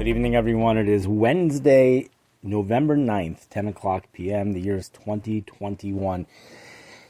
Good evening, everyone. It is Wednesday, November 9th, 10 o'clock p.m. The year is 2021.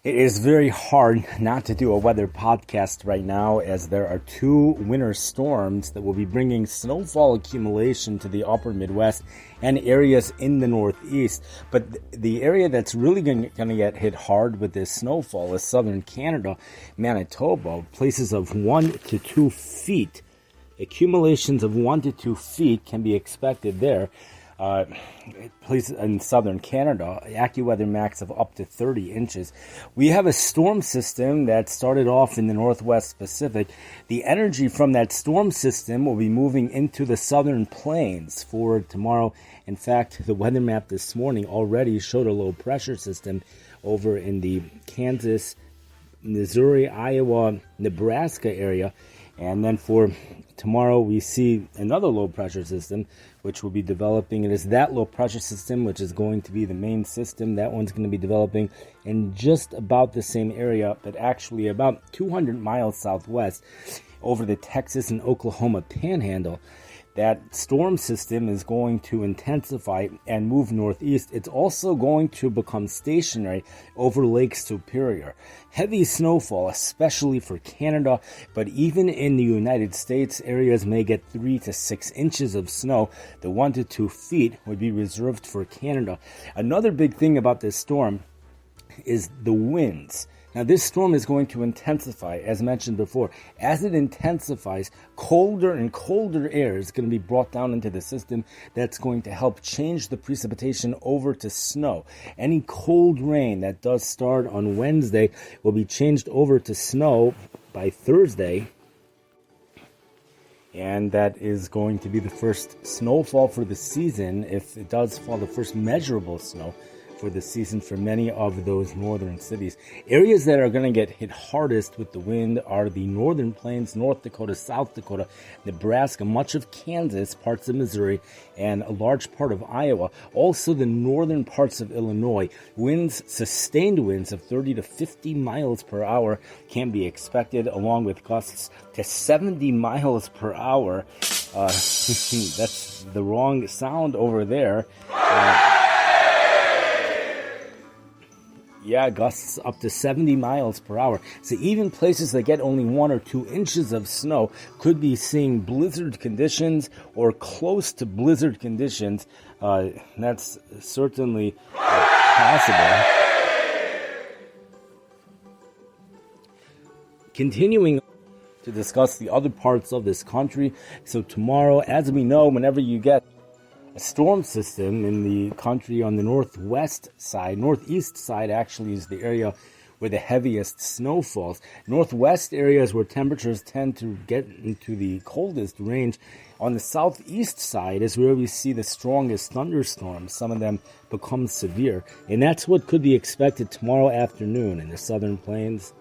It is very hard not to do a weather podcast right now, as there are two winter storms that will be bringing snowfall accumulation to the upper Midwest and areas in the Northeast. But the area that's really going to get hit hard with this snowfall is southern Canada, Manitoba, places of 1 to 2 feet. Accumulations of 1 to 2 feet can be expected there. Places in southern Canada, AccuWeather max of up to 30 inches. We have a storm system that started off in the Northwest Pacific. The energy from that storm system will be moving into the southern plains for tomorrow. In fact, the weather map this morning already showed a low pressure system over in the Kansas, Missouri, Iowa, Nebraska area. And then for tomorrow, we see another low pressure system, which will be developing. It is that low pressure system, which is going to be the main system. That one's going to be developing in just about the same area, but actually about 200 miles southwest over the Texas and Oklahoma panhandle. That storm system is going to intensify and move northeast. It's also going to become stationary over Lake Superior. Heavy snowfall, especially for Canada, but even in the United States, areas may get 3 to 6 inches of snow. The 1 to 2 feet would be reserved for Canada. Another big thing about this storm is the winds. Now, this storm is going to intensify, as mentioned before. As it intensifies, colder and colder air is going to be brought down into the system. That's going to help change the precipitation over to snow. Any cold rain that does start on Wednesday will be changed over to snow by Thursday. And that is going to be the first snowfall for the season, if it does fall, the first measurable snow for the season for many of those northern cities. Areas that are going to get hit hardest with the wind are the northern plains, North Dakota, South Dakota, Nebraska, much of Kansas, parts of Missouri, and a large part of Iowa. Also the northern parts of Illinois. Sustained winds of 30 to 50 miles per hour can be expected, along with gusts to 70 miles per hour. That's the wrong sound over there. Gusts up to 70 miles per hour. So even places that get only 1 or 2 inches of snow could be seeing blizzard conditions or close to blizzard conditions. That's certainly possible. Continuing to discuss the other parts of this country. So tomorrow, as we know, whenever you get a storm system in the country on the northeast side actually is the area where the heaviest snow falls. Northwest areas where temperatures tend to get into the coldest range. On the southeast side is where we see the strongest thunderstorms. Some of them become severe. And that's what could be expected tomorrow afternoon in the southern plains.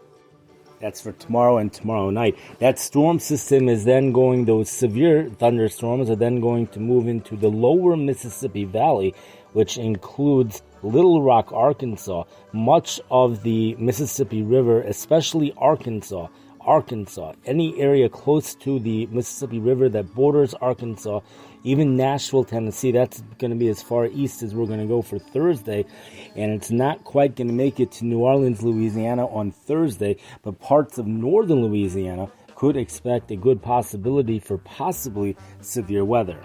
That's for tomorrow and tomorrow night. That storm system is then those severe thunderstorms are then going to move into the lower Mississippi Valley, which includes Little Rock, Arkansas, much of the Mississippi River, especially Arkansas, any area close to the Mississippi River that borders Arkansas, even Nashville, Tennessee. That's going to be as far east as we're going to go for Thursday, and it's not quite going to make it to New Orleans, Louisiana on Thursday, but parts of northern Louisiana could expect a good possibility for possibly severe weather.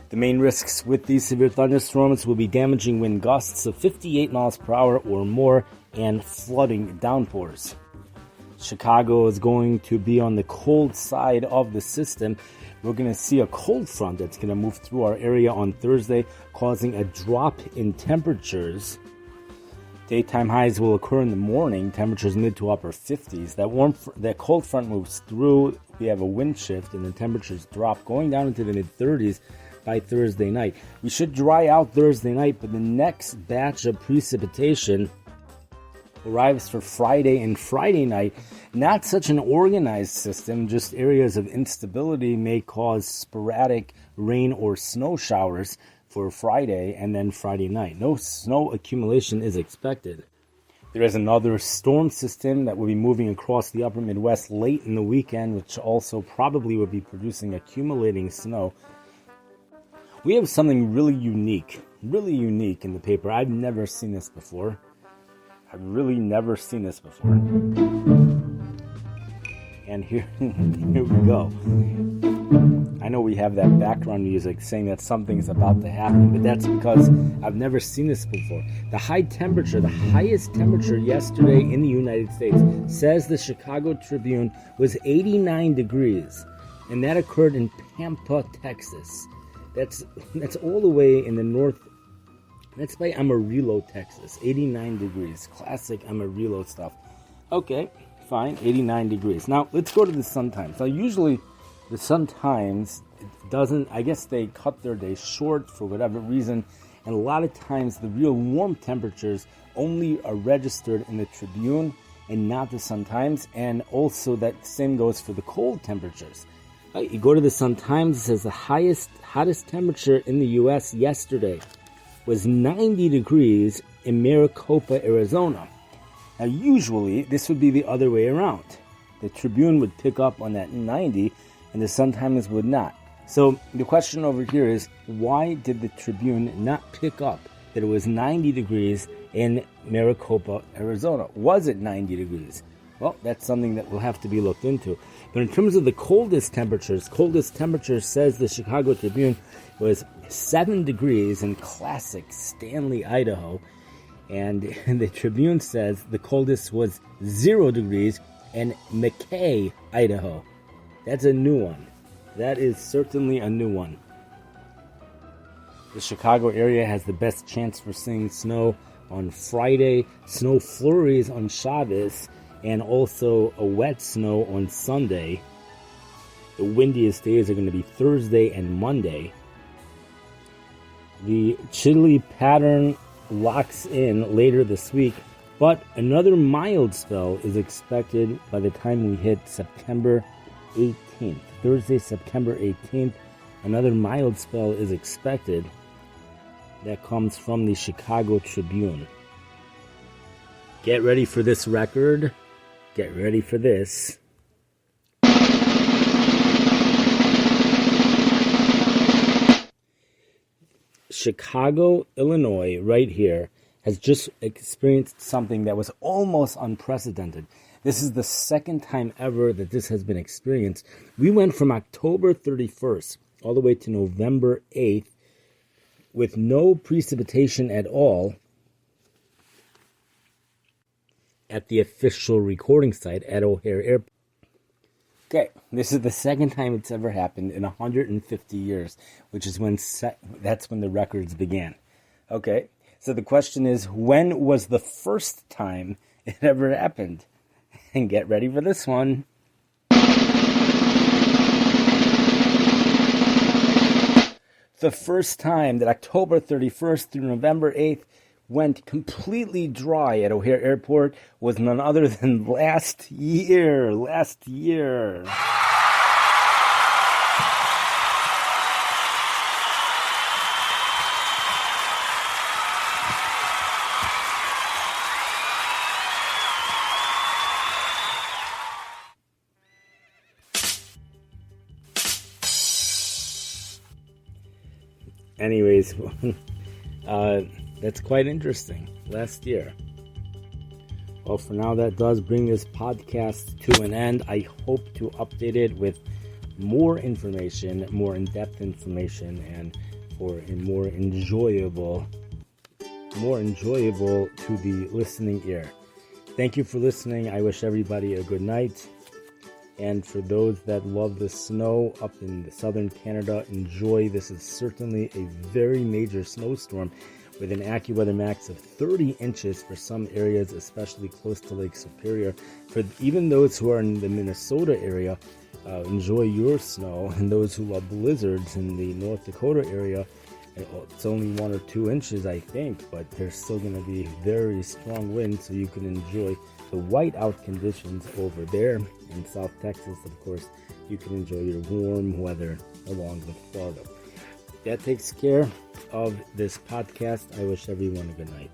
The main risks with these severe thunderstorms will be damaging wind gusts of 58 miles per hour or more and flooding downpours. Chicago is going to be on the cold side of the system. We're going to see a cold front that's going to move through our area on Thursday, causing a drop in temperatures. Daytime highs will occur in the morning, temperatures mid to upper 50s. That cold front moves through, we have a wind shift, and the temperatures drop, going down into the mid 30s by Thursday night. We should dry out Thursday night, but the next batch of precipitation arrives for Friday and Friday night. Not such an organized system, just areas of instability may cause sporadic rain or snow showers for Friday and then Friday night. No snow accumulation is expected. There is another storm system that will be moving across the upper Midwest late in the weekend, which also probably will be producing accumulating snow. We have something really unique in the paper. I've never seen this before. I've really never seen this before. And here we go. I know we have that background music saying that something's about to happen, but that's because I've never seen this before. The highest temperature yesterday in the United States, says the Chicago Tribune, was 89 degrees, and that occurred in Pampa, Texas. That's all the way in the north. That's by Amarillo, Texas. 89 degrees. Classic Amarillo stuff. Okay, fine. 89 degrees. Now, let's go to the Sun Times. Now, usually the Sun Times doesn't, I guess they cut their day short for whatever reason, and a lot of times the real warm temperatures only are registered in the Tribune and not the Sun Times, and also that same goes for the cold temperatures. You go to the Sun Times, it says the hottest temperature in the U.S. yesterday was 90 degrees in Maricopa, Arizona. Now, usually this would be the other way around. The Tribune would pick up on that 90, and the Sun Times would not. So the question over here is, why did the Tribune not pick up that it was 90 degrees in Maricopa, Arizona? Was it 90 degrees? Well, that's something that will have to be looked into. But in terms of the coldest temperatures says the Chicago Tribune was 7 degrees in classic Stanley, Idaho. And the Tribune says the coldest was 0 degrees in McKay, Idaho. That's a new one. That is certainly a new one. The Chicago area has the best chance for seeing snow on Friday, snow flurries on Shabbos, and also a wet snow on Sunday. The windiest days are going to be Thursday and Monday. The chilly pattern locks in later this week, but another mild spell is expected by the time we hit September 18th. Thursday, September 18th, another mild spell is expected. That comes from the Chicago Tribune. Get ready for this record. Get ready for this. Chicago, Illinois, right here, has just experienced something that was almost unprecedented. This is the second time ever that this has been experienced. We went from October 31st all the way to November 8th with no precipitation at all at the official recording site at O'Hare Airport. Okay, this is the second time it's ever happened in 150 years, which is that's when the records began. Okay, so the question is, when was the first time it ever happened? And get ready for this one. The first time that October 31st through November 8th went completely dry at O'Hare Airport was none other than last year. Anyways, that's quite interesting. Last year. Well, for now, that does bring this podcast to an end. I hope to update it with more information, more in-depth information, and for a more enjoyable to the listening ear. Thank you for listening. I wish everybody a good night. And for those that love the snow up in southern Canada, enjoy. This is certainly a very major snowstorm with an AccuWeather max of 30 inches for some areas, especially close to Lake Superior. For even those who are in the Minnesota area, enjoy your snow. And those who love blizzards in the North Dakota area, it's only 1 or 2 inches, I think, but there's still going to be very strong winds, so you can enjoy the whiteout conditions over there. In South Texas, of course, you can enjoy your warm weather along with Florida. That takes care of this podcast. I wish everyone a good night.